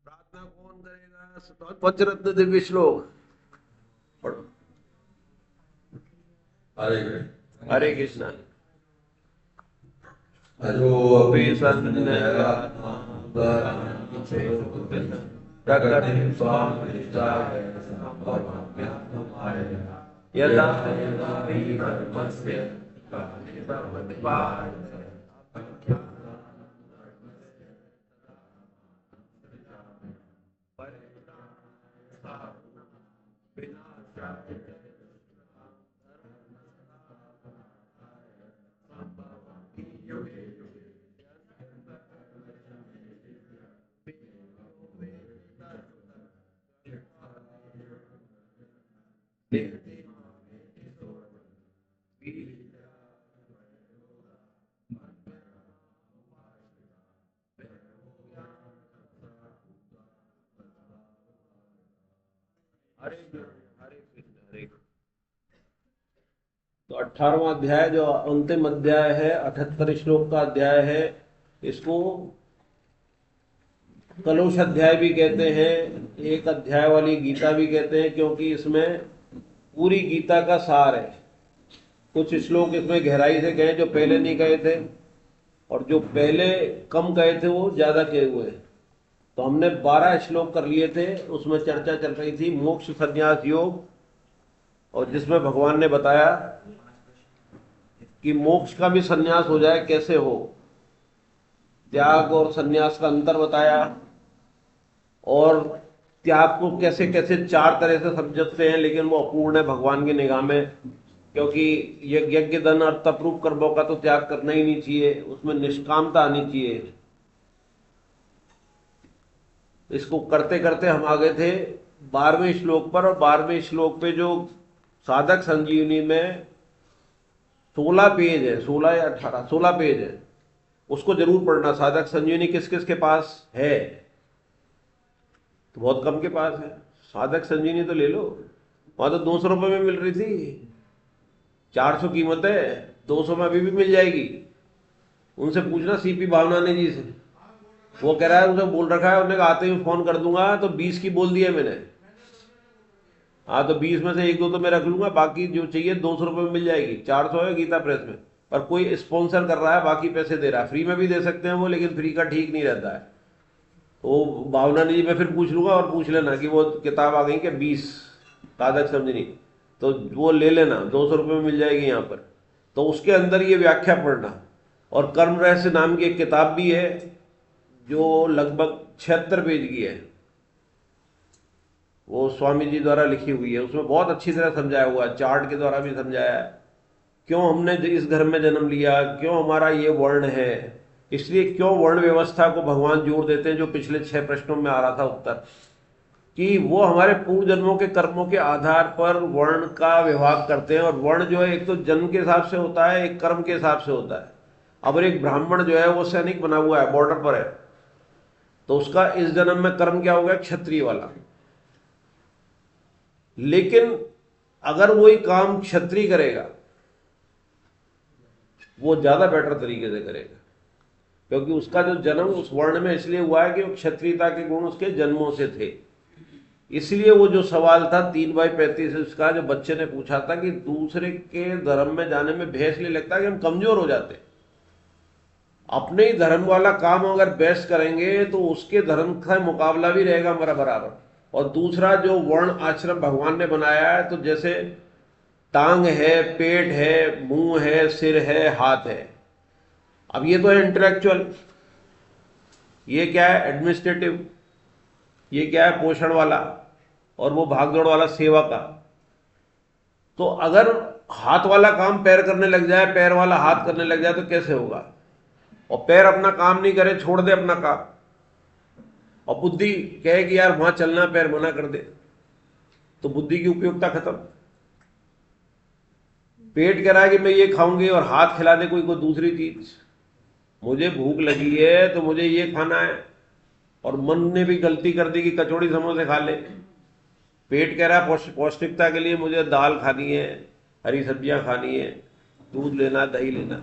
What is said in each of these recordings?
प्रार्थना कौन करेगा? पंचरत्न दिव्य श्लोक पढ़ो। हरे कृष्ण। अजोऽपि सन्न्यायात्मा प्रकृतिं स्वामनिष्ठाय सम्भवाम्यात्ममायया यदा यदा हि कर्मस्य तो 18वां अध्याय जो अंतिम अध्याय है, 78 श्लोक का अध्याय है, इसको कलुष अध्याय भी कहते हैं, एक अध्याय वाली गीता भी कहते हैं, क्योंकि इसमें पूरी गीता का सार है। कुछ श्लोक इसमें गहराई से कहे जो पहले नहीं कहे थे, और जो पहले कम कहे थे वो ज्यादा कहे हुए। तो हमने 12 श्लोक कर लिए थे, उसमें चर्चा चल रही थी मोक्ष संन्यास योग, और जिसमें भगवान ने बताया कि मोक्ष का भी संन्यास हो जाए कैसे हो, त्याग और संन्यास का अंतर बताया, और त्याग को कैसे कैसे 4 तरह से समझते हैं, लेकिन वो अपूर्ण है भगवान की निगाह में, क्योंकि यज्ञ धन और तपरूप कर्मों का तो त्याग करना ही नहीं चाहिए, उसमें निष्कामता आनी चाहिए। इसको करते करते हम आ गए थे 12वें श्लोक पर, और 12वें श्लोक पे जो साधक संजीवनी में 16 पेज है, 16 या 18, 16 पेज है, उसको जरूर पढ़ना। साधक संजीवनी किस किस के पास है? तो बहुत कम के पास है। साधक संजीवनी तो ले लो, वहां तो 200 रुपये में मिल रही थी, 400 कीमत है, 200 में अभी भी मिल जाएगी। उनसे पूछना सीपी भावनानी जी से, वो कह रहा है उनसे बोल रखा है, उन्होंने कहा आते ही फोन कर दूंगा, तो 20 की बोल दी है मैंने। हाँ, तो 20 में से 1-2 तो मैं रख लूंगा, बाकी जो चाहिए 200 रुपये में मिल जाएगी। 400 है गीता प्रेस में, पर कोई स्पॉन्सर कर रहा है, बाकी पैसे दे रहा है। फ्री में भी दे सकते हैं वो, लेकिन फ्री का ठीक नहीं रहता है। तो भावनानी जी मैं फिर पूछ लूंगा, और पूछ लेना कि वो किताब आ गई क्या 20 साधक समझनी, तो वो ले लेना, 200 रुपये में मिल जाएगी यहाँ पर। तो उसके अंदर ये व्याख्या पढ़ना। और कर्म रहस्य नाम की एक किताब भी है जो लगभग 76 पेज की है, वो स्वामी जी द्वारा लिखी हुई है। उसमें बहुत अच्छी तरह समझाया हुआ है, चार्ट के द्वारा भी समझाया है, क्यों हमने इस घर में जन्म लिया, क्यों हमारा ये वर्ण है, इसलिए क्यों वर्ण व्यवस्था को भगवान जोड़ देते हैं, जो पिछले 6 प्रश्नों में आ रहा था उत्तर, कि वो हमारे पूर्व जन्मों के कर्मों के आधार पर वर्ण का विभाग करते हैं। और वर्ण जो है एक तो जन्म के हिसाब से होता है, एक कर्म के हिसाब से होता है। अब एक ब्राह्मण जो है वो सैनिक बना हुआ है, बॉर्डर पर है, तो उसका इस जन्म में कर्म क्या होगा? क्षत्रिय वाला। लेकिन अगर वही काम क्षत्रिय करेगा, वो ज्यादा बेटर तरीके से करेगा, क्योंकि उसका जो जन्म उस वर्ण में इसलिए हुआ है कि वो क्षत्रियता के गुण उसके जन्मों से थे। इसलिए वो जो सवाल था 3/35 उसका, जो बच्चे ने पूछा था कि दूसरे के धर्म में जाने में भैंस नहीं लगता कि हम कमजोर हो जाते। अपने ही धर्म वाला काम अगर बेस्ट करेंगे तो उसके धर्म का मुकाबला भी रहेगा हमारा बराबर। और दूसरा जो वर्ण आश्रम भगवान ने बनाया है, तो जैसे टांग है, पेट है, मुंह है, सिर है, हाथ है। अब ये तो है इंटेलेक्चुअल, ये क्या है एडमिनिस्ट्रेटिव, ये क्या है पोषण वाला, और वो भागदौड़ वाला सेवा का। तो अगर हाथ वाला काम पैर करने लग जाए, पैर वाला हाथ करने लग जाए तो कैसे होगा? और पैर अपना काम नहीं करे, छोड़ दे अपना काम, और बुद्धि कहे कि यार वहां चलना, पैर मना कर दे, तो बुद्धि की उपयोगिता खत्म। पेट कह रहा है कि मैं ये खाऊंगी और हाथ खिला दे कोई दूसरी चीज, मुझे भूख लगी है तो मुझे ये खाना है, और मन ने भी गलती कर दी कि कचौड़ी समोसे खा ले। पेट कह रहा है पौष्टिकता के लिए मुझे दाल खानी है, हरी सब्जियां खानी है, दूध लेना, दही लेना,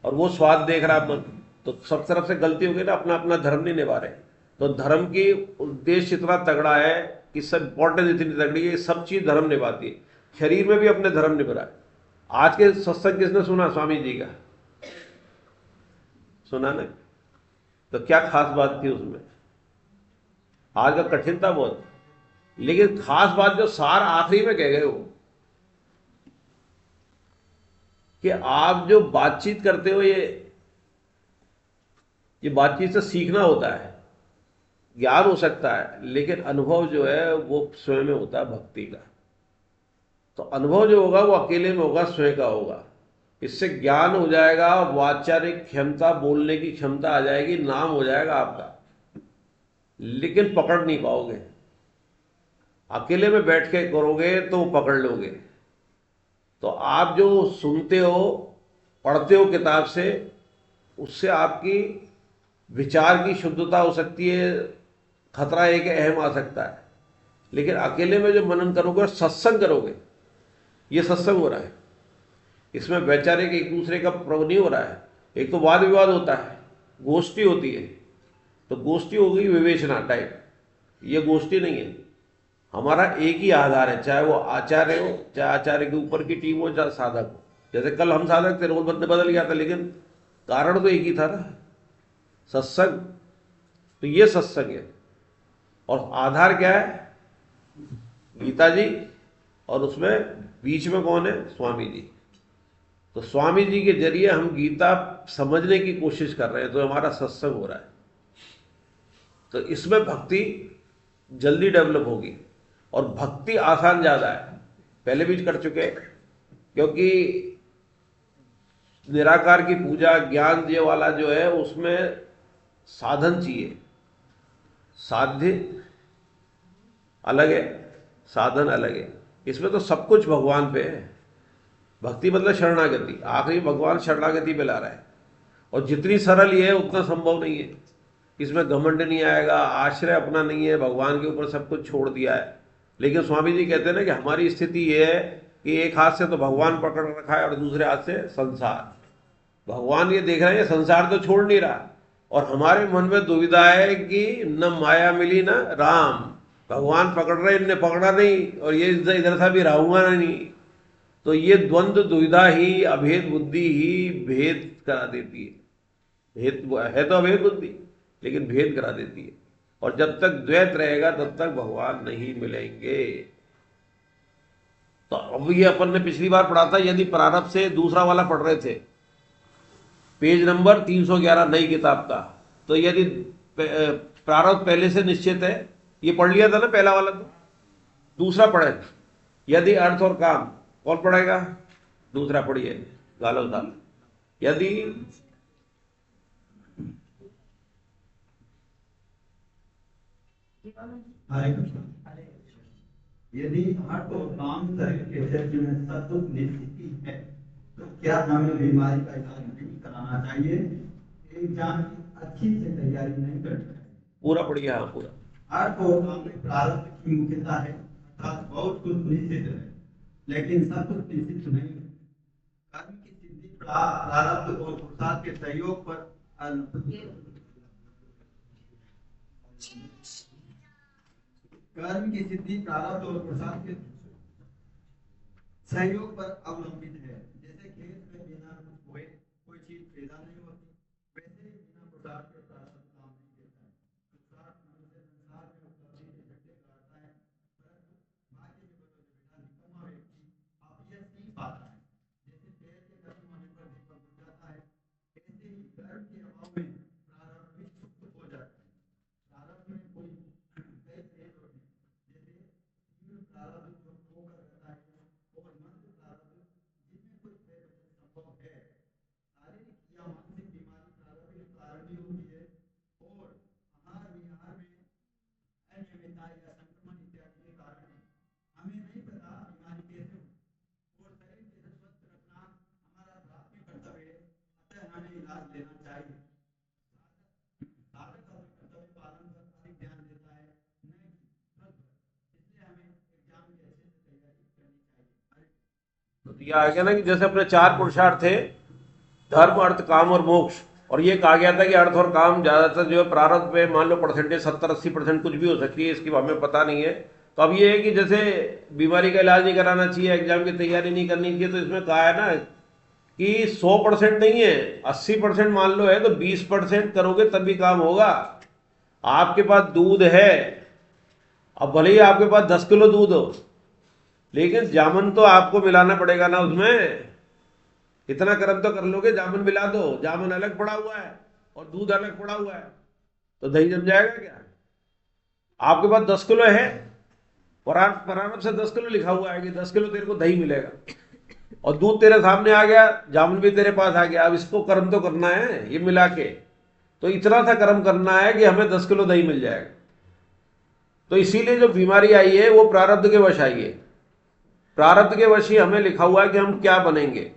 और वो स्वाद देख रहा मन। तो सब तरफ से गलती हो गई ना, अपना अपना धर्म नहीं निभा रहे। तो धर्म की उद्देश्य इतना तगड़ा है कि सब इंपॉर्टेंस इतनी तगड़ी है, सब चीज धर्म निभाती है। शरीर में भी अपने धर्म निभा रहा है। आज के सत्संग किसने सुना? स्वामी जी का सुना ना? तो क्या खास बात थी उसमें? आज का कठिन था बहुत, लेकिन खास बात जो सार आखिरी में कह गए हो कि आप जो बातचीत करते हो, ये बातचीत से सीखना होता है, ज्ञान हो सकता है, लेकिन अनुभव जो है वो स्वयं में होता है भक्ति का। तो अनुभव जो होगा वो अकेले में होगा, स्वयं का होगा। इससे ज्ञान हो जाएगा, वाचारिक क्षमता, बोलने की क्षमता आ जाएगी, नाम हो जाएगा आपका, लेकिन पकड़ नहीं पाओगे। अकेले में बैठ के करोगे तो पकड़ लोगे। तो आप जो सुनते हो, पढ़ते हो किताब से, उससे आपकी विचार की शुद्धता हो सकती है, खतरा एक अहम आ सकता है। लेकिन अकेले में जो मनन करोगे और सत्संग करोगे, ये सत्संग हो रहा है, इसमें वैचारिक एक दूसरे का प्रयोग नहीं हो रहा है। एक तो वाद विवाद होता है, गोष्ठी होती है, तो गोष्ठी हो गई विवेचना टाइप, ये गोष्ठी नहीं है। हमारा एक ही आधार है, चाहे वो आचार्य हो, चाहे आचार्य के ऊपर की टीम हो, चाहे साधक हो। जैसे कल हम साधक थे, रोल बदल गया था, लेकिन कारण तो एक ही था ना, सत्संग। तो ये सत्संग है, और आधार क्या है? गीता जी, और उसमें बीच में कौन है? स्वामी जी। तो स्वामी जी के जरिए हम गीता समझने की कोशिश कर रहे हैं, तो हमारा सत्संग हो रहा है। तो इसमें भक्ति जल्दी डेवलप होगी, और भक्ति आसान ज्यादा है, पहले भी कर चुके हैं। क्योंकि निराकार की पूजा, ज्ञान दिए वाला जो है, उसमें साधन चाहिए। साध्य अलग है, साधन अलग है। इसमें तो सब कुछ भगवान पे है। भक्ति मतलब शरणागति, आखिरी भगवान शरणागति पे ला रहा है। और जितनी सरल ये है उतना संभव नहीं है। इसमें घमंड नहीं आएगा, आश्रय अपना नहीं है, भगवान के ऊपर सब कुछ छोड़ दिया है। लेकिन स्वामी जी कहते हैं ना कि हमारी स्थिति ये है कि एक हाथ से तो भगवान पकड़ रखा है और दूसरे हाथ से संसार। भगवान ये देख रहे हैं संसार तो छोड़ नहीं रहा, और हमारे मन में दुविधा है कि न माया मिली न राम। भगवान पकड़ रहे, इनने पकड़ा नहीं, और ये इधर था भी रहूंगा नहीं। तो ये द्वंद्व दुविधा ही, अभेद बुद्धि ही भेद करा देती है। भेद है तो अभेद बुद्धि, लेकिन भेद करा देती है। और जब तक द्वैत रहेगा तब तक भगवान नहीं मिलेंगे। तो अब ये अपन ने पिछली बार पढ़ा था, यदि प्रारब्ध से, दूसरा वाला पढ़ रहे थे, पेज नंबर 311 नई किताब का। तो यदि प्रारब्ध पहले से निश्चित है, ये पढ़ लिया था ना पहला वाला, तो दूसरा पढ़े, यदि अर्थ और काम। कौन पढ़ेगा? दूसरा पढ़िए, गालो साल। यदि यदि अर्थ और काम शरीर के क्षेत्र में सतत निश्चित है, तो क्या हमें बीमारी का इलाज नहीं कराना चाहिए? एग्जाम की अच्छी से तैयारी नहीं करनी चाहिए। पूरा पढ़िए, हाँ पूरा। अर्थ और काम में प्रारब्ध की मुख्यता है, अर्थात बहुत कुछ निश्चित है, लेकिन सब कुछ निश्चित नहीं है। कर्म की सिद्धि प्रारब्ध और पुरुषार्थ के सहयोग पर कर्म की सिद्धि प्रारब्ध और पुरुषार्थ के सहयोग पर अवलंबित है। जैसे खेत में बिना बोए कोई चीज पैदा नहीं होती, वैसे ही बिना पुरुषार्थ के प्रारब्ध काम नहीं देता है। पुरुषार्थ मनुष्य संसार में उपलब्धि के झंडे गाड़ता है, परंतु भाग्य के बदौलत बिना निकम्मा व्यक्ति अपयश नहीं पाता है। जैसे तेल के गर्म होने पर दीपक बुझ जाता है, ऐसे ही कर्म के अभाव में प्रारब्ध भी सुप्त हो जाता है। प्रारब्ध में कोई कई भेद होते हैं, जैसे तीव्र प्रारब्ध जो खोकर रहता है और मंद प्रारब्ध जिनमें कोई प्रयोजन संभव है। शारीरिक या मानसिक बीमारी प्रारब्ध के कारण भी होती है और आहार विहार में अनियमितता या संक्रमण इत्यादि के कारण भी। हमें नहीं पता बीमारी कैसे हो और शरीर कैसे स्वस्थ रखना हमारा प्राथमिक कर्तव्य है, अतः हमें इलाज लेना चाहिए। साधक अपने कर्तव्य पालन पर अधिक ध्यान देता है, न कि फल पर। इसलिए हमें एग्जाम की अच्छे से तैयारी करनी चाहिए। तो यह आ गया ना कि जैसे अपने चार पुरुषार्थ थे, धर्म अर्थ काम और मोक्ष, और ये कहा गया था कि अर्थ और काम ज्यादातर जो है प्रारब्ध पे मान लो परसेंटेज 70-80% कुछ भी हो सकती है, इसकी हमें पता नहीं है। तो अब ये है कि जैसे बीमारी का इलाज नहीं कराना चाहिए, एग्जाम की तैयारी नहीं करनी चाहिए, तो इसमें कहा है ना कि 100% नहीं है, 80% मान लो है, तो 20% करोगे तभी काम होगा। आपके पास दूध है, अब भले ही आपके पास 10 किलो दूध हो, लेकिन जामुन तो आपको मिलाना पड़ेगा ना उसमें। इतना कर्म तो कर लोगे, जामुन मिला दो, जामुन अलग पड़ा हुआ है और दूध अलग पड़ा हुआ है, तो दही जम जाएगा क्या? आपके पास 10 किलो है, प्रारंभ से 10 किलो लिखा हुआ है कि 10 किलो तेरे को दही मिलेगा, और दूध तेरे सामने आ गया, जामुन भी तेरे पास आ गया। अब इसको कर्म तो करना है ये मिला के, तो इतना सा कर्म करना है कि हमें 10 किलो दही मिल जाएगा। तो इसीलिए जो बीमारी आई है वो प्रारब्ध के वश आई है। प्रारब्ध के वश ही हमें लिखा हुआ है कि हम क्या बनेंगे।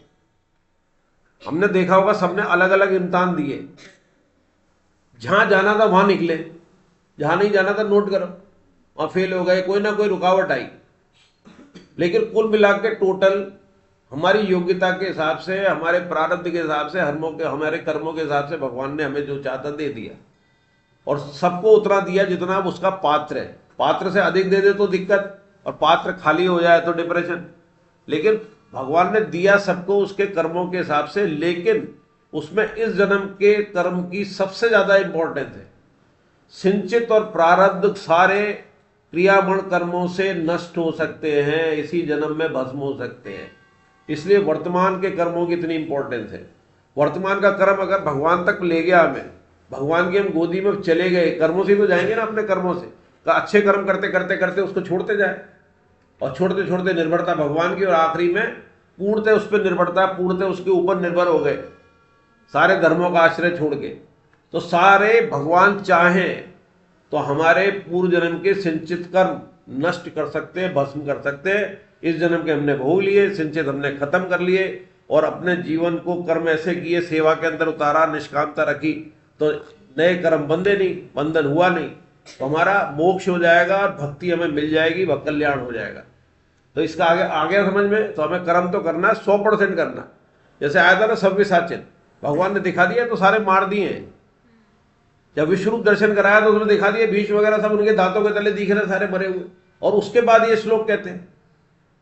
हमने देखा होगा सबने अलग अलग इम्तिहान दिए, जहां जाना था वहां निकले, जहां नहीं जाना था नोट करो, वहां फेल हो गए, कोई ना कोई रुकावट आई। लेकिन कुल मिला के टोटल हमारी योग्यता के हिसाब से, हमारे प्रारब्ध के हिसाब से, हमारे कर्मों के हिसाब से भगवान ने हमें जो चाहता दे दिया, और सबको उतना दिया जितना उसका पात्र है। पात्र से अधिक दे दे तो दिक्कत, और पात्र खाली हो जाए तो डिप्रेशन। लेकिन भगवान ने दिया सबको उसके कर्मों के हिसाब से, लेकिन उसमें इस जन्म के कर्म की सबसे ज्यादा इंपॉर्टेंस है। सिंचित और प्रारब्ध सारे क्रियामण कर्मों से नष्ट हो सकते हैं, इसी जन्म में भस्म हो सकते हैं। इसलिए वर्तमान के कर्मों की इतनी इंपॉर्टेंस है। वर्तमान का कर्म अगर भगवान तक ले गया हमें, भगवान की हम गोदी में चले गए, कर्मों से तो जाएंगे ना, अपने कर्मों से का अच्छे कर्म करते करते करते उसको छोड़ते जाए, और छोड़ते छोड़ते निर्भरता भगवान की, और आखिरी में पूर्णतः उस पर निर्भरता, पूर्णतः उसके ऊपर निर्भर हो गए, सारे धर्मों का आश्रय छोड़ के। तो सारे भगवान चाहें तो हमारे पूर्व जन्म के सिंचित कर्म नष्ट कर सकते हैं, भस्म कर सकते हैं। इस जन्म के हमने भोग लिए, सिंचित हमने खत्म कर लिए, और अपने जीवन को कर्म ऐसे किए, सेवा के अंदर उतारा, निष्कामता रखी, तो नए कर्म बंधे नहीं, बंधन हुआ नहीं, तो हमारा मोक्ष हो जाएगा और भक्ति हमें मिल जाएगी, भक्त कल्याण हो जाएगा। तो इसका आगे आ गया समझ में? तो हमें कर्म तो करना है, 100% करना। जैसे आया था ना सव्यसाचन, भगवान ने दिखा दिया तो सारे मार दिए हैं। जब विश्वरूप दर्शन कराया तो उसमें दिखा दिया, भीष्म वगैरह सब उनके दांतों के तले दिख रहे, सारे मरे हुए। और उसके बाद ये श्लोक कहते हैं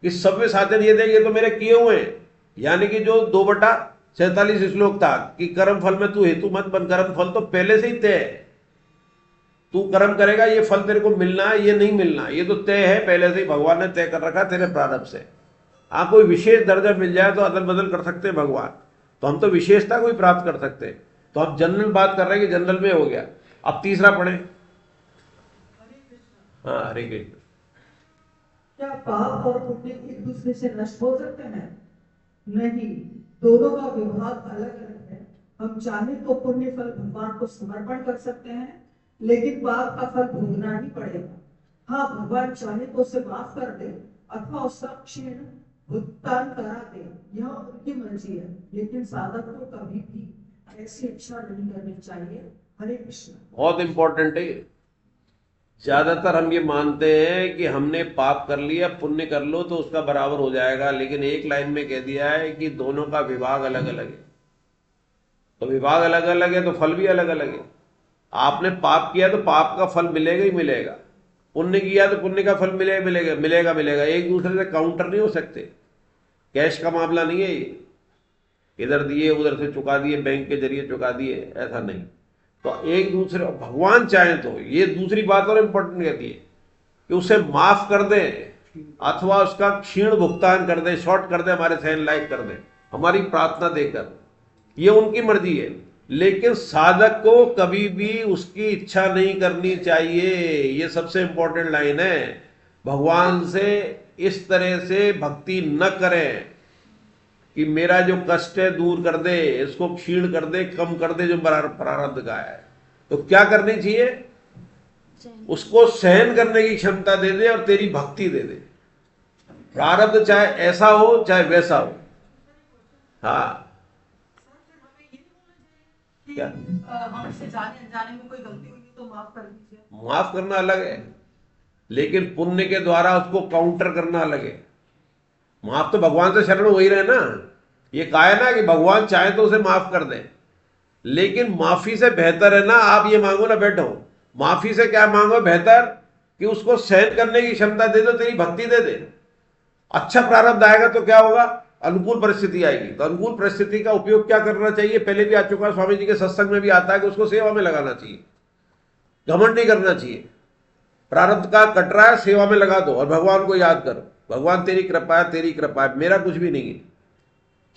कि सव्यसाचन ये देख, ये तो मेरे किए हुए हैं, यानी कि जो 2/47 श्लोक था कि कर्म फल में तू हेतु मत बन, कर्म फल तो पहले से ही तय है। तू कर्म करेगा, ये फल तेरे को मिलना है, ये नहीं मिलना, ये तो तय है, पहले से ही भगवान ने तय कर रखा तेरे प्रारब्ध से। हाँ, कोई विशेष दर्जा मिल जाए तो अदल बदल कर सकते हैं भगवान, तो हम तो विशेषता कोई प्राप्त कर सकते हैं। तो हम जनरल बात कर रहे हैं कि जनरल में हो गया। अब तीसरा पढ़े। हाँ, हरे कृष्ण। क्या पाप और पुण्य एक दूसरे से नष्ट हो सकते हैं? नहीं, दोनों का विभाग अलग अलग है। हम चाहे तो पुण्य फल भगवान को समर्पण कर सकते हैं, लेकिन पाप का फल भोगना ही पड़ेगा। हाँ, भगवान चाहे तो उसे माफ कर दे अथवा उसका क्षीण भुगतान करा दे, यह उनकी मर्जी है, लेकिन साधक को कभी भी ऐसी इच्छा नहीं करनी चाहिए। हरे कृष्ण। बहुत इंपॉर्टेंट है। ज्यादातर हम ये मानते हैं कि हमने पाप कर लिया, पुण्य कर लो तो उसका बराबर हो जाएगा, लेकिन एक लाइन में कह दिया है कि दोनों का विभाग अलग अलग है। तो विभाग अलग अलग है तो फल भी अलग अलग है। आपने पाप किया तो पाप का फल मिलेगा ही मिलेगा, पुण्य किया तो पुण्य का फल मिलेगा मिलेगा मिलेगा मिलेगा, एक दूसरे से काउंटर नहीं हो सकते। कैश का मामला नहीं है ये, इधर दिए उधर से चुका दिए, बैंक के जरिए चुका दिए, ऐसा नहीं। तो एक दूसरे, भगवान चाहे तो ये दूसरी बात और इंपॉर्टेंट कहती है कि उसे माफ कर दे अथवा उसका क्षीण भुगतान कर दे, शॉर्ट कर दे, हमारे सहन लायक कर दे, हमारी प्रार्थना देकर, ये उनकी मर्जी है। लेकिन साधक को कभी भी उसकी इच्छा नहीं करनी चाहिए, ये सबसे इंपॉर्टेंट लाइन है। भगवान से इस तरह से भक्ति न करें कि मेरा जो कष्ट है दूर कर दे, इसको क्षीण कर दे, कम कर दे, जो प्रारब्ध का है। तो क्या करनी चाहिए? उसको सहन करने की क्षमता दे दे और तेरी भक्ति दे दे। प्रारब्ध चाहे ऐसा हो चाहे वैसा हो। हाँ क्या? हमसे जाने अनजाने में कोई गलती हुई तो माफ कर दीजिए। माफ करना अलग है, लेकिन पुण्य के द्वारा उसको काउंटर करना अलग है। माफ तो भगवान से शरण हो ही रहे ना, ये कहा है ना कि भगवान चाहे तो उसे माफ कर दे। लेकिन माफी से बेहतर है ना आप ये मांगो ना बैठो, माफी से क्या मांगो बेहतर कि उसको सहन करने की क्षमता दे दो, तेरी भक्ति दे दे। अच्छा प्रारब्ध आएगा तो क्या होगा? अनुकूल परिस्थिति आएगी। तो अनुकूल परिस्थिति का उपयोग क्या करना चाहिए? पहले भी आ चुका है, स्वामी जी के सत्संग में भी आता है कि उसको सेवा में लगाना चाहिए, घमंड नहीं करना चाहिए। प्रारब्ध का कट रहा है, सेवा में लगा दो और भगवान को याद करो, भगवान तेरी कृपा है, तेरी कृपा है, मेरा कुछ भी नहीं है।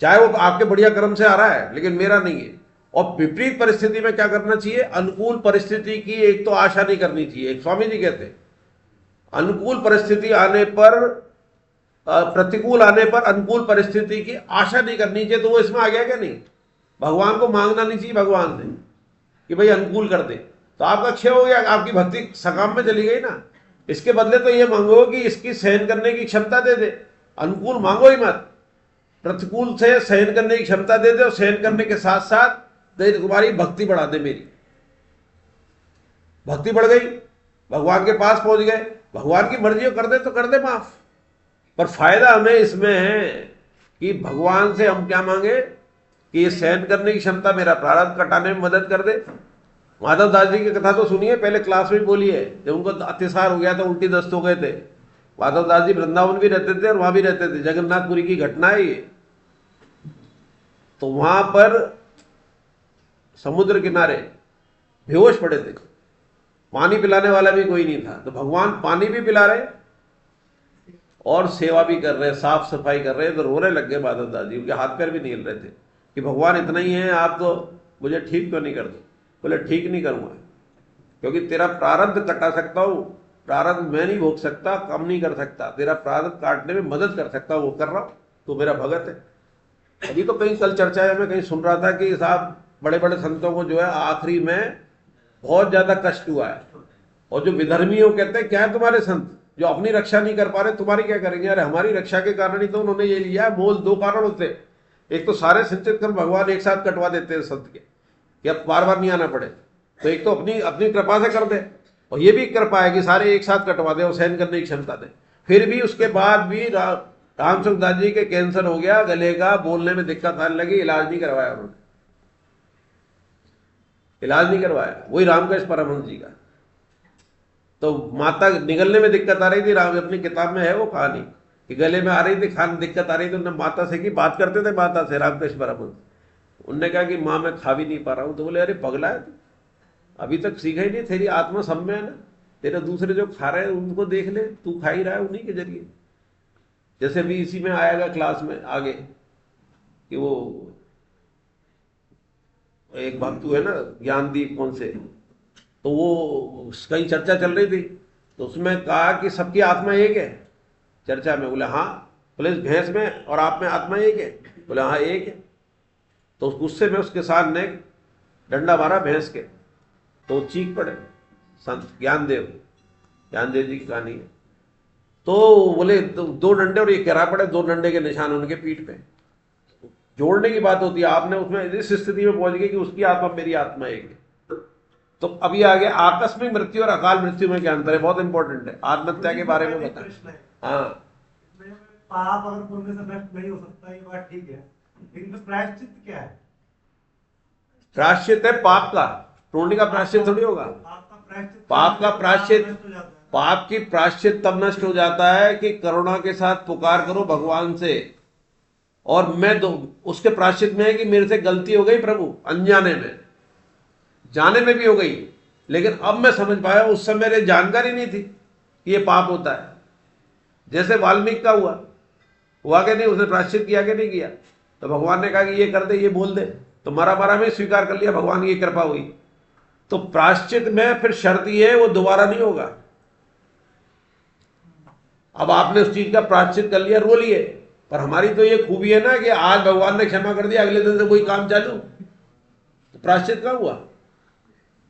चाहे वो आपके बढ़िया कर्म से आ रहा है लेकिन मेरा नहीं है। और विपरीत परिस्थिति में क्या करना चाहिए? अनुकूल परिस्थिति की एक तो आशा नहीं करनी चाहिए। एक स्वामी जी कहते हैं अनुकूल परिस्थिति आने पर, प्रतिकूल आने पर अनुकूल परिस्थिति की आशा नहीं करनी चाहिए। तो वो इसमें आ गया क्या? नहीं, भगवान को मांगना नहीं चाहिए भगवान से कि भाई अनुकूल कर दे, तो आपका क्षय हो गया, आपकी भक्ति सकाम में चली गई ना। इसके बदले तो ये मांगो कि इसकी सहन करने की क्षमता दे दे। अनुकूल मांगो ही मत, प्रतिकूल से सहन करने की क्षमता दे दे और सहन करने के साथ साथ तुम्हारी भक्ति बढ़ा दे। मेरी भक्ति बढ़ गई, भगवान के पास पहुंच गए, भगवान की मर्जी कर दे तो कर दे माफ। पर फायदा हमें इसमें है कि भगवान से हम क्या मांगे कि ये सहन करने की क्षमता मेरा प्रारब्ध कटाने में मदद कर दे। माधव दास जी की कथा तो सुनिए, पहले क्लास में बोली है, जब उनको अतिसार हो गया था, उल्टी दस्त हो गए थे। माधव दास जी वृंदावन भी रहते थे और वहां भी रहते थे, जगन्नाथपुरी की घटना है ये। तो वहां पर समुद्र किनारे बेहोश पड़े थे, पानी पिलाने वाला भी कोई नहीं था। तो भगवान पानी भी पिला रहे और सेवा भी कर रहे, साफ सफाई कर रहे। तो रोने लग गए माधव दास जी, उनके हाथ पैर भी निकल रहे थे कि भगवान इतना ही है, आप तो मुझे ठीक क्यों नहीं कर दो? बोले ठीक नहीं करूंगा, क्योंकि तेरा प्रारब्ध कटा सकता हूं, प्रारब्ध मैं नहीं भोग सकता, कम नहीं कर सकता, तेरा प्रारब्ध काटने में मदद कर सकता हूं, वो कर रहा हूं, तो मेरा भगत है। अभी तो कहीं कल चर्चा है, मैं कहीं सुन रहा था कि साहब बड़े बड़े संतों को जो है आखिरी में बहुत ज्यादा कष्ट हुआ है, और जो विधर्मी हो कहते हैं क्या है तुम्हारे संत जो अपनी रक्षा नहीं कर पा रहे, तुम्हारी क्या करेंगे? अरे हमारी रक्षा के कारण ही तो उन्होंने ये लिया है। मोल दो कारण होते हैं, एक तो सारे संचित कर्म भगवान एक साथ कटवा देते हैं संत के कि अब बार बार नहीं आना पड़े, तो एक तो अपनी अपनी कृपा से कर दे, और ये भी कृपा है कि सारे एक साथ कटवा दे और सहन करने की क्षमता दे। फिर भी उसके बाद भी रामचंद्र दास जी के कैंसर हो गया गले का, बोलने में दिक्कत आने लगी, इलाज नहीं करवाया उन्होंने, इलाज नहीं करवाया। वही रामकृष्ण परमहंस जी का, तो माता निगलने में दिक्कत आ रही थी, राम अपनी किताब में है वो कहानी कि गले में आ रही थी, खाने दिक्कत आ रही थी, उन्होंने माता से की, बात करते थे माता से रामकृष्ण परमहंस। उनने कहा कि माँ मैं खा भी नहीं पा रहा हूँ। तो बोले अरे पगला है तू, अभी तक सीखा ही नहीं, तेरी आत्मा सब में है ना, तेरे दूसरे जो खा रहे हैं उनको देख ले, तू खा ही रहा है उन्हीं के जरिए। जैसे अभी इसी में आएगा क्लास में आगे कि वो एक भक्त है ना ज्ञानदीप कौन से, तो वो कहीं चर्चा चल रही थी, तो उसमें कहा कि सबकी आत्मा एक है चर्चा में। बोले हाँ। बोले इस भैंस में और आप में आत्मा एक है? बोले हाँ एक है। तो गुस्से में उसके साथ ने डंडा मारा भैंस के, तो चीख पड़े संत ज्ञानदेव जी की कहानी है। तो बोले दो डंडे और ये करा पड़े, दो डंडे के निशान उनके पीठ पे। जोड़ने की बात होती है, आपने उसमें इस स्थिति में पहुंच गई कि उसकी आत्मा मेरी आत्मा एक है। तो अभी आगे आकस्मिक मृत्यु और अकाल मृत्यु में क्या अंतर है, बहुत इंपॉर्टेंट है, आत्महत्या के बारे में बताएं। हाँ, पाप अगर पुण्य से नष्ट नहीं हो सकता, ये बात ठीक है, लेकिन तो प्रायश्चित क्या है? प्रायश्चित है पाप का, पुण्य का प्रायश्चित थोड़ी होगा। पाप का प्रायश्चित पाप का प्रायश्चित पाप की प्रायश्चित तब नष्ट हो जाता है कि करुणा के साथ पुकार करो भगवान से, और मैं तो उसके प्रायश्चित में है कि मेरे से गलती हो गई प्रभु, अनजाने में, जाने में भी हो गई, लेकिन अब मैं समझ पाया, उस समय मेरे जानकारी नहीं थी कि ये पाप होता है। जैसे वाल्मीकि का हुआ कि नहीं, उसने प्रायश्चित किया कि नहीं किया, तो भगवान ने कहा कि ये कर दे, ये बोल दे, तो मरा मरा में स्वीकार कर लिया, भगवान की कृपा हुई। तो प्रायश्चित में फिर शर्त ये है, वो दोबारा नहीं होगा। अब आपने उस चीज का प्रायश्चित कर लिया, रो लिए, पर हमारी तो ये खूबी है ना कि आज भगवान ने क्षमा कर दिया, अगले दिन से कोई काम चालू, तो प्रायश्चित कहाँ हुआ?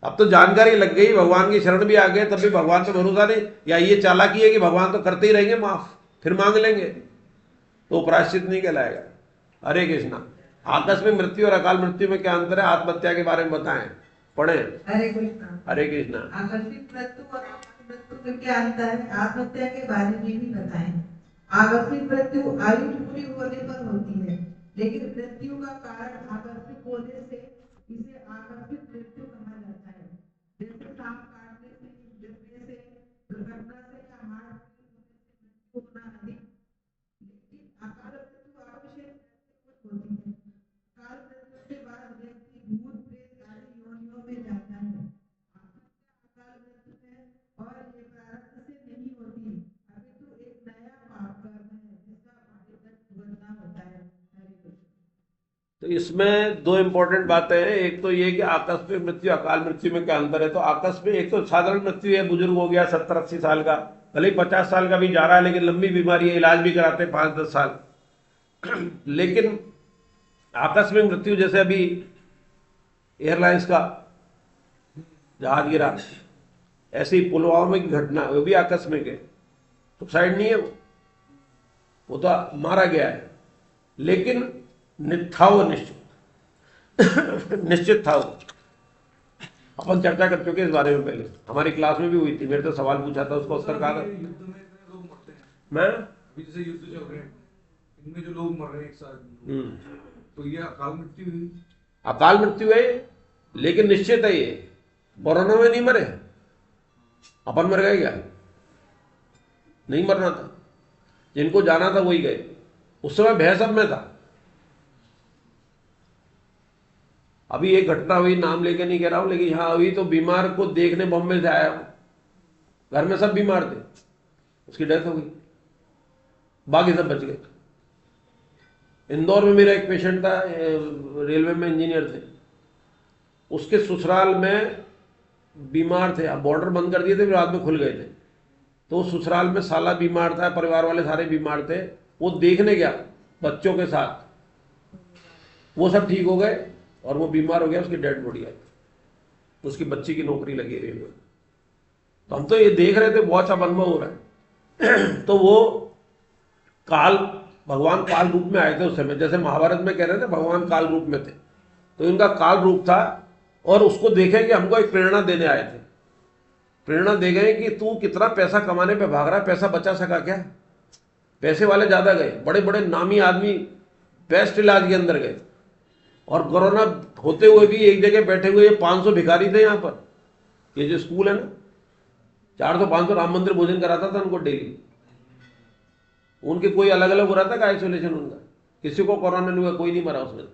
अब तो जानकारी लग गई, भगवान की शरण भी आ गए, तब भी भगवान पे भरोसा नहीं, या ये चालाकी है कि भगवान तो करते ही रहेंगे माफ, फिर मांग लेंगे, तो प्रायश्चित नहीं कहलाएगा। हरे कृष्णा। आकस्मिक मृत्यु और अकाल मृत्यु में क्या अंतर है? आत्महत्या के बारे में बताएं, पढ़े। हरे कृष्णा। हरे कृष्णा। आकस्मिक मृत्यु और अकाल मृत्यु में क्या अंतर है? आत्महत्या के बारे में भी बताएं। आकस्मिक मृत्यु आयु पूरी होने पर होती है, लेकिन मृत्यु का कारण आकस्मिक होने से इसे आकस्मिक मृत्यु कहा जाता है। जैसे सांप काटने से, गिरने से, दुर्घटना से या हार्ट फेल होने से मृत्यु होना अधिक, लेकिन अकाल मृत्यु आवश्यक होती है। अकाल मृत्यु के बाद व्यक्ति भूत प्रेत आदि योनियों में जाता है। आत्महत्या अकाल मृत्यु है और ये प्रारब्ध से नहीं होती, अभी तो एक नया पाप कर्म है जिसका भारी दंड भुगतना होता है। हरे कृष्ण। तो इसमें दो इंपॉर्टेंट बातें हैं। एक तो ये कि आकस्मिक मृत्यु अकाल मृत्यु में क्या अंतर है। तो आकस्मिक, एक तो साधारण मृत्यु है, बुजुर्ग हो गया 70-80 साल का, भले ही 50 साल का भी जा रहा है, लेकिन लंबी बीमारी है, इलाज भी कराते हैं 5-10 साल। लेकिन आकस्मिक मृत्यु जैसे अभी एयरलाइंस का जहाज गिरा, ऐसे ही पुलवामा की घटना, वो भी आकस्मिक है, सुसाइड नहीं है, वो तो मारा गया है, लेकिन था वो निश्चित था वो। अपन चर्चा कर चुके इस बारे में पहले, हमारी क्लास में भी हुई थी, मेरे तो सवाल पूछा था, उसको उत्तर कहा था। युद्ध में लोग मरते हैं, मैं अभी जैसे युद्ध चल रहे हैं, इनमें जो लोग मर रहे हैं एक साथ, तो ये अकाल मृत्यु हुई। अकाल मृत्यु है, लेकिन निश्चित है। ये कोरोना में नहीं मरे, अपन मर गए क्या? नहीं मरना था, जिनको जाना था वही गए। उस समय भय सब में था। अभी एक घटना हुई, नाम लेके नहीं कह रहा हूं, लेकिन यहां हुई, तो बीमार को देखने बॉम्बे से आया हूं, घर में सब बीमार थे, उसकी डेथ हो गई, बाकी सब बच गए। इंदौर में मेरा एक पेशेंट था, रेलवे में इंजीनियर थे, उसके ससुराल में बीमार थे, अब बॉर्डर बंद कर दिए थे, फिर बाद में खुल गए थे, तो ससुराल में साला बीमार था, परिवार वाले सारे बीमार थे, वो देखने गया बच्चों के साथ, वो सब ठीक हो गए और वो बीमार हो गया, उसकी डेड बॉडी आई, उसकी बच्ची की नौकरी लगी रेलवे में। तो हम तो ये देख रहे थे, बहुत अच्छा अनुभव हो रहा है। तो वो काल, भगवान काल रूप में आए थे उस समय, जैसे महाभारत में कह रहे थे भगवान काल रूप में थे, तो इनका काल रूप था, और उसको देखे कि हमको एक प्रेरणा देने आए थे। प्रेरणा दे गए कि तू कितना पैसा कमाने पे भाग रहा है, पैसा बचा सका क्या? पैसे वाले ज्यादा गए, बड़े बड़े नामी आदमी बेस्ट इलाज के अंदर गए, और कोरोना होते हुए भी एक जगह बैठे हुए 500 भिखारी थे यहाँ पर। ये जो स्कूल है ना, 400-500 राम मंदिर भोजन कराता था उनको डेली। उनके कोई अलग अलग हो रहा था का आइसोलेशन उनका, किसी को कोरोना नहीं हुआ, कोई नहीं मरा उसमें।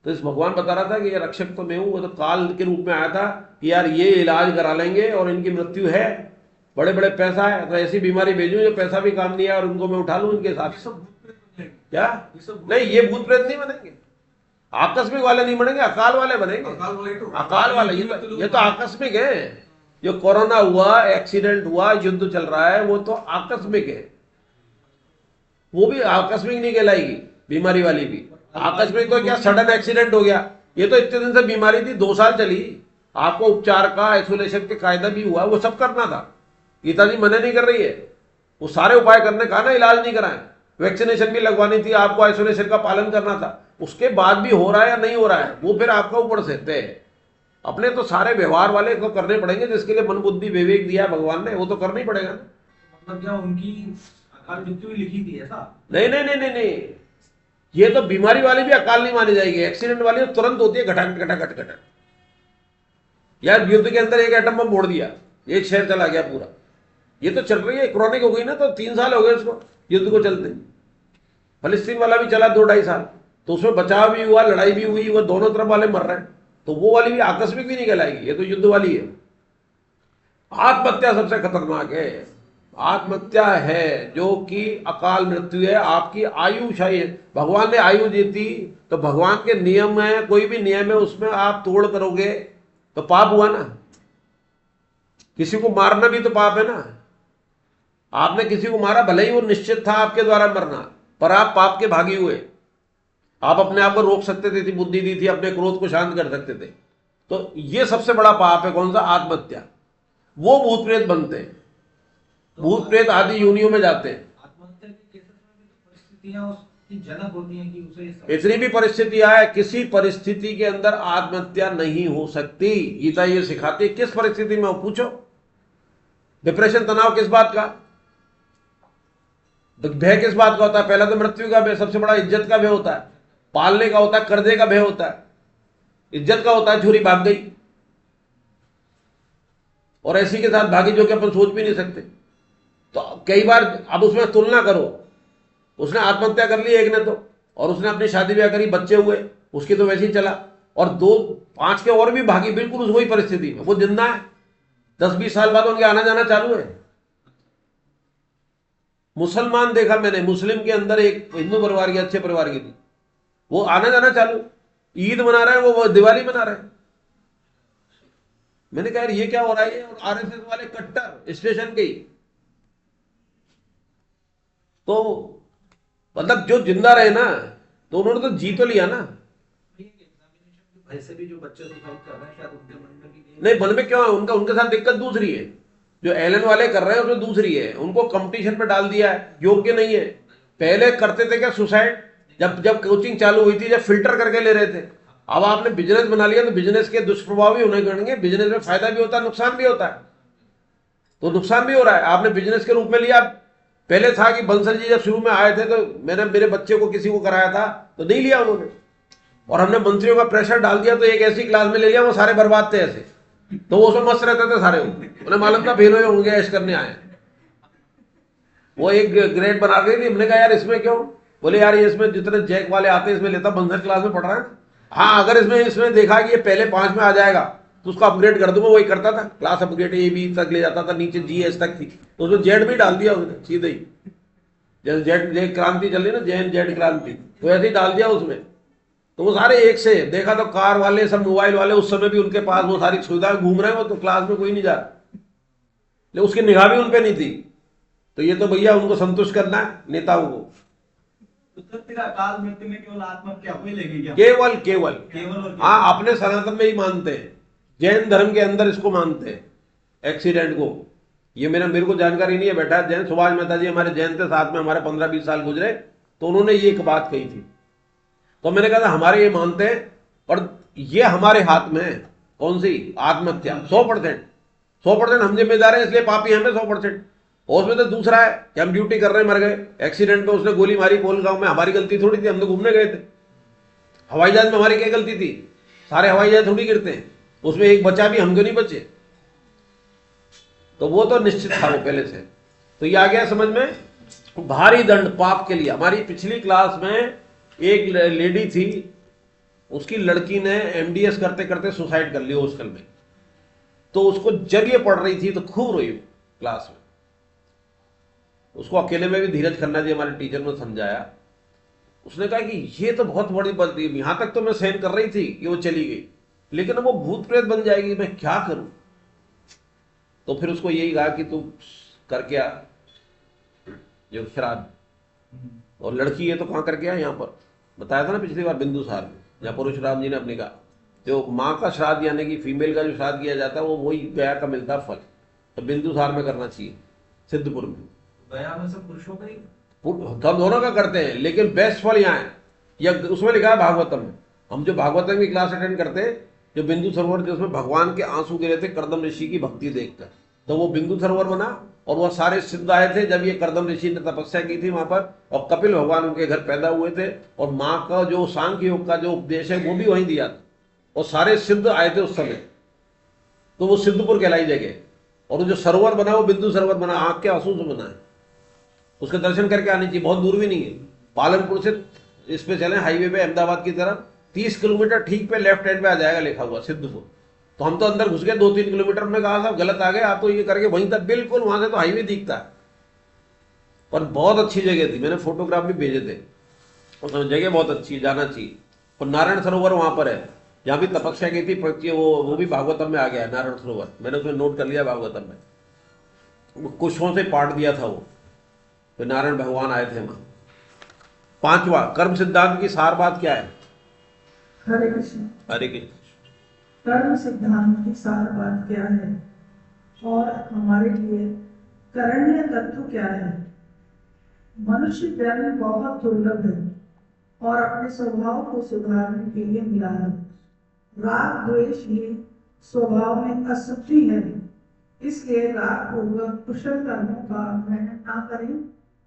तो इस भगवान बता रहा था कि ये रक्षक तो मैं हूं, वो तो काल के रूप में आया था कि यार ये इलाज करा लेंगे, और इनकी मृत्यु है, बड़े बड़े पैसा है, तो ऐसी बीमारी भेजूं जो पैसा भी काम नहीं है, और उनको मैं उठा लूं इनके साथ। क्या? नहीं, ये भूत प्रेत नहीं बनेंगे, आकस्मिक वाले नहीं बनेंगे, अकाल वाले बनेंगे। अकाल वाले, ये तो आकस्मिक है। जो कोरोना हुआ, एक्सीडेंट हुआ, युद्ध चल रहा है, वो तो आकस्मिक है, वो भी आकस्मिक नहीं कहलाएगी बीमारी वाली भी। आकस्मिक तो क्या, सडन एक्सीडेंट हो गया, ये तो इतने दिन से बीमारी थी, 2 साल चली, आपको उपचार का, आइसोलेशन के कायदा भी हुआ, वो सब करना था। गीता जी मना नहीं कर रही है, वो सारे उपाय करने का ना, इलाज नहीं कराएं, वैक्सीनेशन भी लगवानी थी आपको, आइसोलेशन का पालन करना था, उसके बाद भी हो रहा है या नहीं हो रहा है, वो फिर आपका ऊपर से तय है। अपने तो सारे व्यवहार वाले को करने पड़ेंगे, जिसके लिए मन बुद्धि विवेक दिया भगवान ने, वो तो करना ही पड़ेगा ना। मतलब क्या उनकी अकाल मृत्यु लिखी थी ऐसा? नहीं नहीं नहीं नहीं नहीं, ये तो बीमारी वाली भी अकाल नहीं मानी जाएगी, एक्सीडेंट वाली तो तुरंत होती है, घटाखट घटाखट घटाखट। यार युद्ध के अंदर एक एटम बम फोड़ दिया, एक शहर चला गया पूरा। ये तो चल रही है, क्रॉनिक हो गई ना, तो 3 साल हो गए उसको युद्ध को चलते। फलस्तीन वाला भी चला 2-2.5 साल, तो उसमें बचाव भी हुआ, लड़ाई भी हुई, वो दोनों तरफ वाले मर रहे हैं, तो वो वाली भी आकस्मिक भी नहीं कहलाएगी, ये तो युद्ध वाली है। आत्महत्या सबसे खतरनाक है। आत्महत्या है जो कि अकाल मृत्यु है, आपकी आयु शायद भगवान ने आयु दी थी, तो भगवान के नियम है, कोई भी नियम है उसमें आप तोड़ करोगे तो पाप हुआ ना। किसी को मारना भी तो पाप है ना। आपने किसी को मारा, भले ही वो निश्चित था आपके द्वारा मरना, पर आप पाप के भागी हुए। आप अपने आप को रोक सकते थे, बुद्धि दी थी, अपने क्रोध को शांत कर सकते थे। तो ये सबसे बड़ा पाप है, कौन सा? आत्महत्या। वो भूत प्रेत बनते हैं, भूत प्रेत आदि योनियों में जाते हैं। आत्महत्या के केसेस में भी तो परिस्थितियां उसकी जनक होती हैं कि उसे इतनी भी परिस्थितियां है, किसी परिस्थिति के अंदर आत्महत्या नहीं हो सकती। गीता ये सिखाती है। किस परिस्थिति में हो पूछो? डिप्रेशन, तनाव किस बात का? भय किस बात का होता है? पहला तो मृत्यु का भय, सबसे बड़ा इज्जत का भय होता है, पालने का होता है, कर्जे का भय होता है, इज्जत का होता है चोरी भाग गई, और ऐसी के साथ भागी जो कि अपन सोच भी नहीं सकते। तो कई बार अब उसमें तुलना करो, उसने आत्महत्या कर ली एक ने तो, और उसने अपनी शादी ब्याह करी, बच्चे हुए, उसकी तो वैसे ही चला, और 2-5 के और भी भागी बिल्कुल उस वही परिस्थिति में, वो जिंदा है, 10-20 साल बाद उनके आना जाना चालू है। मुसलमान देखा मैंने, मुस्लिम के अंदर एक हिंदू परिवार की, अच्छे परिवार की थी, वो आना जाना चालू, ईद मना रहे हैं, वो दिवाली मना रहे हैं। मैंने कहा ये क्या हो रहा है? और आरएसएस वाले कट्टर स्टेशन के ही, तो मतलब जो जिंदा रहे ना, तो उन्होंने तो जी तो लिया ना। ऐसे भी जो बच्चे सुसाइड कर रहे हैं, शायद उनके मन में भी नहीं, मन में क्यों है उनका? उनके साथ दिक्कत दूसरी है, जो एलन वाले कर रहे हैं उसमें दूसरी है। उनको कंपटीशन पे डाल दिया है, योग्य नहीं है। पहले करते थे क्या सुसाइड? जब कोचिंग चालू हुई थी, जब फिल्टर करके ले रहे थे। अब आपने बिजनेस बना लिया, तो बिजनेस के दुष्प्रभाव भी होने करेंगे। बिजनेस में फायदा भी होता है, नुकसान भी होता है, तो नुकसान भी हो रहा है। आपने बिजनेस के रूप में लिया। पहले था कि बंसल जी जब शुरू में आए थे, तो मैंने मेरे बच्चे को किसी को कराया था तो नहीं लिया उन्होंने, और हमने मंत्रियों का प्रेशर डाल दिया, तो एक ऐसी क्लास में ले लिया, वो सारे बर्बाद थे ऐसे, तो वो सब मस्त रहते थे सारे, उन्हें मालूम था फेल हुए होंगे, ऐश करने आए। वो एक ग्रेड बना गई थी, हमने कहा यार इसमें क्यों? बोले यार ये इसमें जितने जैक वाले आते हैं इसमें लेता, बंसल क्लास में पढ़ रहा है। हाँ, अगर इसमें देखा कि ये पहले 5 में आ जाएगा तो उसको अपग्रेड कर दूंगा। वही करता था, क्लास अपग्रेड A-B तक ले जाता था, नीचे GS तक थी, तो उसमें जेड भी डाल दिया उसने सीधे ही। जैसे जेड क्रांति चल रही ना, जैन जेड क्रांति, तो ऐसे ही डाल दिया उसमें। तो वो सारे एक से देखा, तो कार वाले सब, मोबाइल वाले, उस समय भी उनके पास वो सारी सुविधाएं, घूम रहे हैं वो, तो क्लास में कोई नहीं जा रहा, लेकिन उसकी निगाह भी उन पे नहीं थी। तो ये तो भैया उनको संतुष्ट करना है नेताओं को। तो सर फिर अकाल मृत्यु में केवल आत्महत्या हुई लगेगी क्या? केवल केवल हाँ, अपने सनातन में ही मानते हैं, जैन धर्म के अंदर इसको मानते हैं, एक्सीडेंट को। ये मेरे को जानकारी नहीं है बैठा जैन, सुभाष मेहता जी हमारे जैन थे, साथ में हमारे 15-20 साल गुजरे, तो उन्होंने ये एक बात कही थी, तो मैंने कहा था हमारे ये मानते हैं, और ये हमारे हाथ में है। कौन सी? आत्महत्या। 100% हम जिम्मेदार हैं, इसलिए पापी हमें 100%। और उसमें तो दूसरा है कि हम ड्यूटी कर रहे हैं, मर गए एक्सीडेंट में, उसने गोली मारी कोलगांव में, हमारी गलती थोड़ी थी, हम तो घूमने गए थे। हवाई जहाज में हमारी क्या गलती थी? सारे हवाई जहाज थोड़ी गिरते हैं, उसमें एक बचा भी, हम क्यों नहीं बचे? तो वो तो निश्चित था वो पहले से। तो ये आ गया समझ में, भारी दंड पाप के लिए। हमारी पिछली क्लास में एक लेडी थी, उसकी लड़की ने MDS करते करते सुसाइड कर लिया हॉस्टल में। तो उसको जब ये पढ़ रही थी तो खूब रोई क्लास में। उसको अकेले में भी धीरज खन्ना जी हमारे टीचर ने समझाया। उसने कहा कि ये तो बहुत बड़ी गलती है, यहां तक तो मैं सहन कर रही थी कि वो चली गई, लेकिन अब वो भूत प्रेत बन जाएगी, मैं क्या करूं? तो फिर उसको यही कहा कि तू करके आ जो श्राद्ध, और लड़की है तो कहां करके आ? यहाँ पर बताया था ना पिछली बार, बिंदुसार में, जहाँ परशुराम जी ने अपने कहा, जो माँ का श्राद्ध यानी कि फीमेल का जो श्राद्ध किया जाता है, वो वही गया का मिलता फल, तो बिंदुसार में करना चाहिए, सिद्धपुर में। गया में सब पुरुषों का ही, हम दोनों का करते हैं, लेकिन बेस्ट फल यहाँ है, या उसमें लिखा है भागवतम में। हम जो भागवतम की क्लास अटेंड करते हैं, जो बिंदु सरोवर जिसमें भगवान के आंसू गिरे थे कर्दम ऋषि की भक्ति देखकर, तो वो बिंदु सरोवर बना, और वह सारे सिद्ध आए थे जब ये कर्दम ऋषि ने तपस्या की थी वहां पर, और कपिल भगवान उनके घर पैदा हुए थे, और माँ का जो सांख्य योग का जो उपदेश है वो भी वहीं दिया था, और सारे सिद्ध आए थे उस समय। तो वो सिद्धपुर कहलाई जगह, और वो जो सरोवर बना वो बिंदु सरोवर बना, आंख के आंसू से बना है, उसके दर्शन करके आने चाहिए, बहुत दूर भी नहीं है। पालनपुर से इस पे चले हाईवे पे अहमदाबाद की तरफ, 30 किलोमीटर ठीक पे लेफ्ट हैंड पे आ जाएगा लिखा हुआ सिद्धपुर। तो हम तो अंदर घुस गए 2-3 किलोमीटर में, कहा साहब गलत आ गए आप तो, ये करके वहीं तक बिल्कुल वहां से तो हाईवे दिखता है। पर बहुत अच्छी जगह थी, मैंने फोटोग्राफ भी भेजे थे, और जगह बहुत अच्छी, जाना चाहिए। और नारायण सरोवर वहां पर है जहाँ भी तपस्या की थी, वो भी भागवतम में आ गया है नारायण सरोवर, मैंने उसमें नोट कर लिया भागवतम में, वो कुशों से पाट दिया था वो, तो नारायण भगवान आए थे वहां। 5वां कर्म सिद्धांत की सार बात क्या है? हरे कृष्ण। हरे कृष्ण। कर्म सिद्धांत की सार बात क्या है और हमारे लिए करणीय तत्व क्या है? मनुष्य जन्म बहुत दुर्लभ है और अपने स्वभाव को सुधारने के लिए मिला है। राग द्वेष ही स्वभाव में अशुद्धि है, इसलिए राग पूर्वक कुशल कर्मों का ग्रहण न करें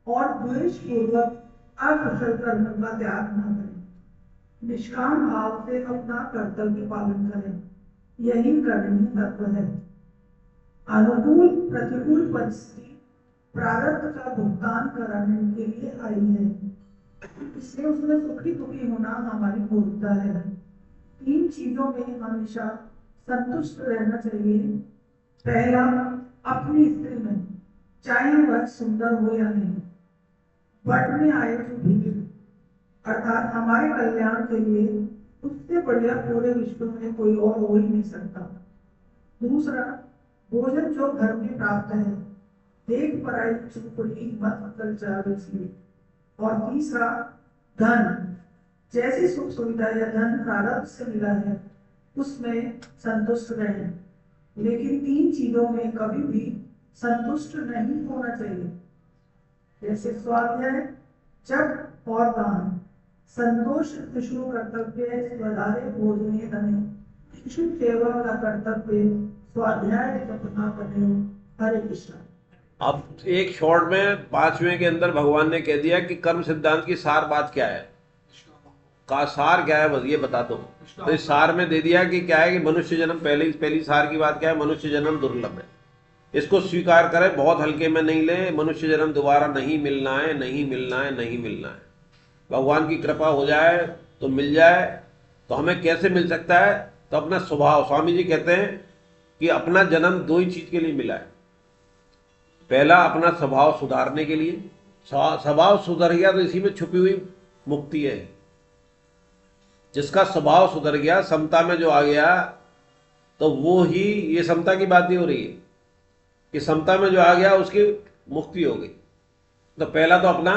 और द्वेष पूर्वक अकुशल कर्मों का त्याग न करें। निष्काम भाव से अपना कर्तव्य पालन करें, यही करणीय तत्व है। अनुकूल प्रतिकूल परिस्थिति प्रारब्ध का भुगतान कराने के लिए आई है, इसलिए उसमें सुखी दुखी होना हमारी मूर्खता है। 3 चीजों में हमेशा संतुष्ट रहना चाहिए। पहला, अपनी स्त्री में, चाहे वह सुंदर हो या नहीं, बट में आए जो भीड़, अर्थात हमारे कल्याण के लिए उससे बढ़िया पूरे विश्व में कोई और हो ही नहीं सकता। दूसरा, भोजन जो घर में प्राप्त है, देख पराई चुपड़ी मत कल चाहे। और तीसरा, धन, जैसी सुख सुविधा या धन प्रारब्ध से मिला है उसमें संतुष्ट रहें, लेकिन 3 चीजों में कभी भी संतुष्ट नहीं होना चाहिए, जैसे स्वाध्याय, जप और दान। संतोष शुरू कर्तव्य स्वधारे भोजने धने, शिशु सेवा का कर्तव्य स्वाध्याय जपना बने। हरे कृष्ण। अब एक शॉर्ट में 5वें के अंदर भगवान ने कह दिया कि कर्म सिद्धांत की सार बात क्या है, का सार क्या है, बस ये बता दो। तो इस सार में दे दिया कि क्या है कि मनुष्य जन्म, पहली सार की बात क्या है, मनुष्य जन्म दुर्लभ है, इसको स्वीकार करें, बहुत हल्के में नहीं ले। मनुष्य जन्म दोबारा नहीं मिलना है, नहीं मिलना है, नहीं मिलना है। भगवान की कृपा हो जाए तो मिल जाए। तो हमें कैसे मिल सकता है? तो अपना स्वभाव, स्वामी जी कहते हैं कि अपना जन्म 2 ही चीज के लिए मिला है। पहला, अपना स्वभाव सुधारने के लिए, स्वभाव सुधर गया तो इसी में छुपी हुई मुक्ति है। जिसका स्वभाव सुधर गया, समता में जो आ गया, तो वो ही, ये समता की बात नहीं हो रही है कि समता में जो आ गया उसकी मुक्ति हो गई। तो पहला तो अपना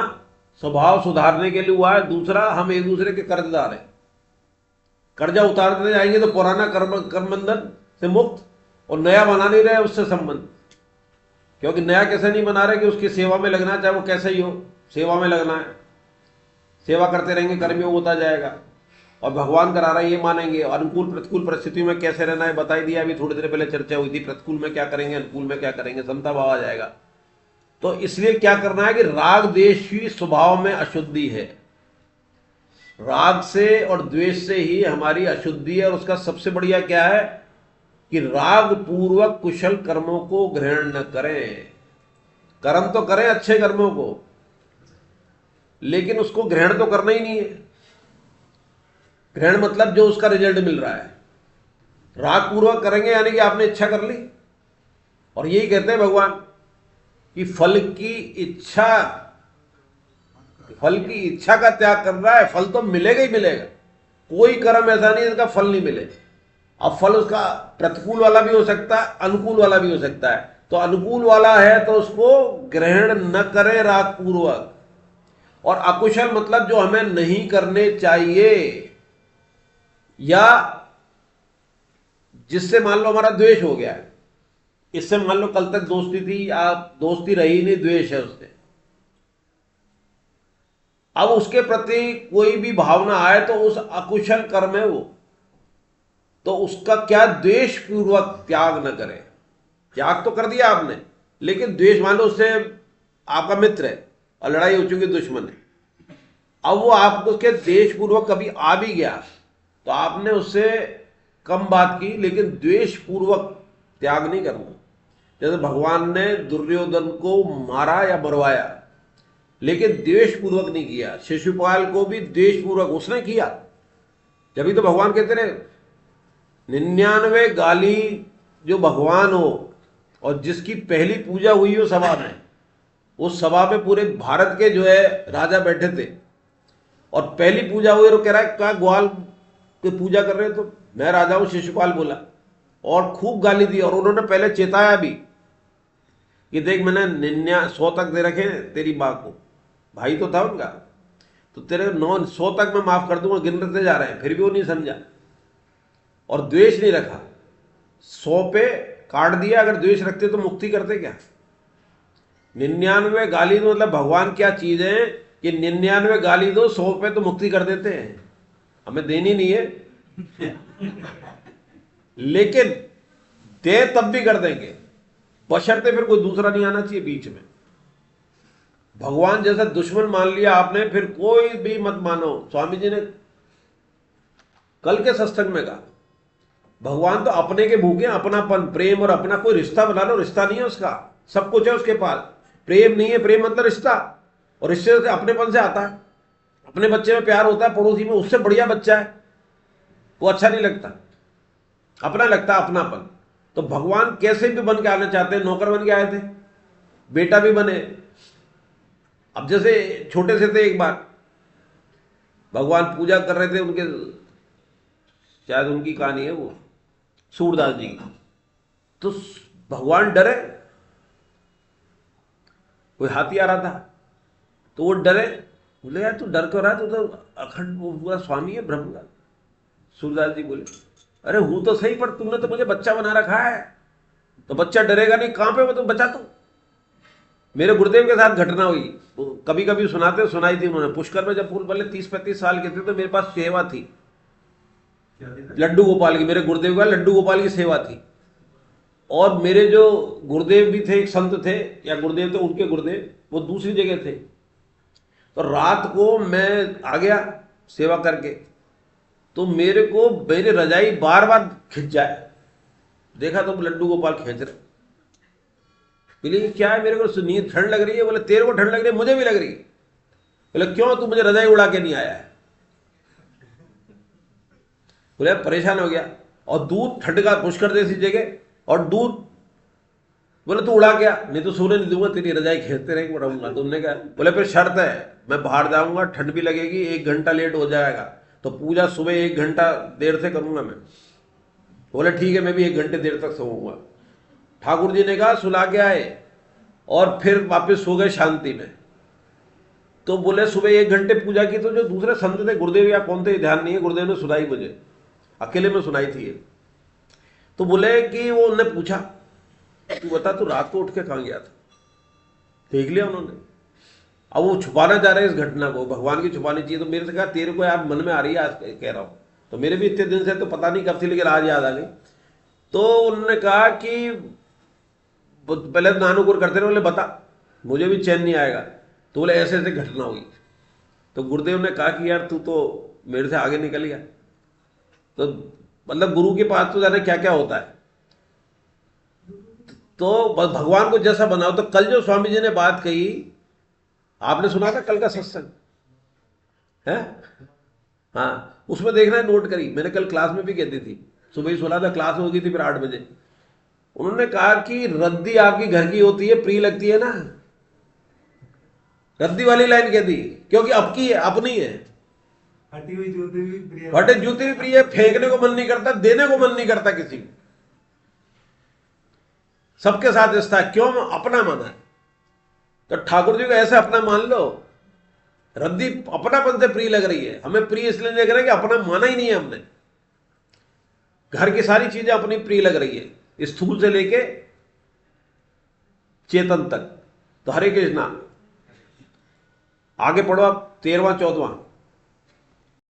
स्वभाव सुधारने के लिए हुआ है। दूसरा, हम एक दूसरे के कर्जदार हैं, कर्जा उतारते जाएंगे तो पुराना कर्म बंधन से मुक्त, और नया बना नहीं रहे उससे संबंध। क्योंकि नया कैसे नहीं बना रहे कि उसकी सेवा में लगना, चाहे वो कैसे ही हो, सेवा में लगना है, सेवा करते रहेंगे, कर्मयोग होता जाएगा। और भगवान करा रहे हैं ये मानेंगे। अनुकूल प्रतिकूल परिस्थिति में कैसे रहना है बताई दिया, अभी थोड़ी देर पहले चर्चा हुई थी। प्रतिकूल में क्या करेंगे, अनुकूल में क्या करेंगे, समता भाव आ जाएगा। तो इसलिए क्या करना है कि राग द्वेष ही स्वभाव में अशुद्धि है। राग से और द्वेष से ही हमारी अशुद्धि है। और उसका सबसे बढ़िया क्या है कि राग पूर्वक कुशल कर्मों को ग्रहण न करें। कर्म तो करें अच्छे कर्मों को, लेकिन उसको ग्रहण तो करना ही नहीं है। ग्रहण मतलब जो उसका रिजल्ट मिल रहा है। राग पूर्वक करेंगे यानी कि आपने इच्छा कर ली। और यही कहते हैं भगवान कि फल की इच्छा का त्याग कर रहा है, फल तो मिलेगा ही मिलेगा। कोई कर्म ऐसा नहीं जिसका फल नहीं मिले। अब फल उसका प्रतिकूल वाला भी हो सकता है, अनुकूल वाला भी हो सकता है। तो अनुकूल वाला है तो उसको ग्रहण न करें राग पूर्वक। और अकुशल मतलब जो हमें नहीं करने चाहिए, या जिससे मान लो हमारा द्वेष हो गया है, इससे मान लो कल तक दोस्ती थी, आप दोस्ती रही नहीं, द्वेष है उससे, अब उसके प्रति कोई भी भावना आए तो उस अकुशल कर्म है वो, तो उसका क्या द्वेष पूर्वक त्याग न करें। त्याग तो कर दिया आपने, लेकिन द्वेष मान लो उससे आपका मित्र है और लड़ाई हो चुकी, दुश्मन है, अब वो आपको उसके द्वेष पूर्वक कभी आ भी गया तो आपने उससे कम बात की, लेकिन द्वेष पूर्वक त्याग नहीं करना। जैसे भगवान ने दुर्योधन को मारा या मरवाया, लेकिन द्वेषपूर्वक नहीं किया। शिशुपाल को भी द्वेषपूर्वक उसने किया। जब तो भगवान कहते रहे 99 गाली जो भगवान हो और जिसकी पहली पूजा हुई हो सभा में, उस सभा में पूरे भारत के जो है राजा बैठे थे और पहली पूजा हुई और कह रहा है क्या ग्वाल की पूजा कर रहे हो? तो मैं राजा हूं, शिशुपाल बोला और खूब गाली दी। और उन्होंने पहले चेताया भी कि देख मैंने 100 तक दे रखे तेरी माँ को, भाई तो था उनका, तो तेरे 100 तक मैं माफ कर दूंगा, गिनते जा रहे हैं, फिर भी वो नहीं समझा और द्वेष नहीं रखा। 100 पे काट दिया। अगर द्वेष रखते तो मुक्ति करते क्या? 99 गाली दो, मतलब भगवान क्या चीज है कि 99 गाली दो, 100 पे तो मुक्ति कर देते हैं। हमें देनी नहीं है लेकिन दे तब भी कर देंगे, बशर्ते फिर कोई दूसरा नहीं आना चाहिए बीच में। भगवान जैसा दुश्मन मान लिया आपने, फिर कोई भी मत मानो। स्वामी जी ने कल के सत्संग में कहा भगवान तो अपने के भूखे, अपनापन, प्रेम और अपना कोई रिश्ता बना लो। रिश्ता नहीं है उसका, सब कुछ है उसके पास, प्रेम नहीं है। प्रेम मतलब रिश्ता, और रिश्ते से अपनेपन से आता है। अपने बच्चे में प्यार होता है, पड़ोसी में उससे बढ़िया बच्चा है वो अच्छा नहीं लगता, अपना लगता है अपनापन। तो भगवान कैसे भी बन के आना चाहते हैं, नौकर बन के आए थे, बेटा भी बने। अब जैसे छोटे से थे, एक बार भगवान पूजा कर रहे थे, उनके शायद उनकी कहानी है वो सूरदास जी की। तो भगवान डरे, कोई हाथी आ रहा था तो वो डरे, बोले यार तू डर क्यों रहा है, तू तो अखंड पूरा स्वामी है ब्रह्म का। सूरदास जी बोले अरे हूं तो सही, पर तुमने तो मुझे बच्चा बना रखा है, तो बच्चा डरेगा नहीं, कहां पे वो तो बचा। तो मेरे गुरुदेव के साथ घटना हुई, कभी कभी सुनाई थी उन्होंने। पुष्कर में जब पहले 30-35 साल के थे तो मेरे पास सेवा थी लड्डू गोपाल की, मेरे गुरुदेव का लड्डू गोपाल की सेवा थी। और मेरे जो गुरुदेव भी थे, एक संत थे या गुरुदेव थे, उनके गुरुदेव वो दूसरी जगह थे। तो रात को मैं आ गया सेवा करके, तो मेरे को मेरी रजाई बार बार खिंच जाए, देखा तो लड्डू गोपाल खींच रहे। बोले क्या है, मेरे को नींद ठंड लग रही है। बोले तेरे को ठंड लग रही है, मुझे भी लग रही है। बोले क्यों, तू मुझे रजाई उड़ा के नहीं आया है? बोले परेशान हो गया। और दूध ठंड का पुष्कर जैसी जगह, और दूध बोले तू उड़ा गया, नहीं तो सोने नहीं दूंगा, तेरी रजाई खींचते रहेंगे उड़ाऊंगा। तुमने कहा, बोले फिर शर्त है, मैं बाहर जाऊंगा, ठंड भी लगेगी, 1 घंटा लेट हो जाएगा, तो पूजा सुबह 1 घंटा देर से करूंगा मैं। बोले ठीक है, मैं भी 1 घंटे देर तक सोऊंगा। ठाकुर जी ने कहा सुला के आए और फिर वापस सो गए शांति में। तो बोले सुबह 1 घंटे पूजा की, तो जो दूसरे संत थे, गुरुदेव या कौन थे ध्यान नहीं है, गुरुदेव ने सुनाई, मुझे अकेले में सुनाई थी ये। तो बोले कि वो उन्होंने पूछा तू बता तू रात को उठ के कहां गया था? देख लिया उन्होंने। अब वो छुपाना चाह रहे हैं इस घटना को, भगवान की छुपानी चाहिए। तो मेरे से कहा तेरे को यार मन में आ रही है, आज कह रहा हूं। तो मेरे भी इतने दिन से तो पता नहीं कब थी, लेकिन आज याद आ गई। तो उन्होंने कहा कि पहले नानुकुर करते रहे, बोले बता, मुझे भी चैन नहीं आएगा। तो बोले ऐसे ऐसे घटना हुई। तो गुरुदेव ने कहा कि यार तू तो मेरे से आगे निकल गया। तो मतलब गुरु के पास तो जाने क्या क्या होता है। तो बस भगवान को जैसा बनाओ। तो कल जो स्वामी जी ने बात कही, आपने सुना था कल का सत्संग है? हाँ, उसमें देखना है, नोट करी, मैंने कल क्लास में भी कहती थी, सुबह ही सुना था, क्लास हो गई थी फिर 8 बजे। उन्होंने कहा कि रद्दी आपकी घर की होती है, प्रिय लगती है ना, रद्दी वाली लाइन कह दी, क्योंकि आपकी है, अपनी है। फटी हुई जूती भी प्रिय, फटे जूती भी प्रिय है, फेंकने को मन नहीं करता, देने को मन नहीं करता किसी को। सबके साथ रिश्ता है, क्यों? अपना माना है। तो ठाकुर जी को ऐसे अपना मान लो। रद्दी अपनापन से प्रिय लग रही है, हमें प्रिय इसलिए लग रहा है कि अपना माना ही नहीं है हमने। घर की सारी चीजें अपनी प्रिय लग रही है, स्थूल से लेके चेतन तक। तो हरे कृष्णा, आगे पढ़ो आप 13वां 14वां।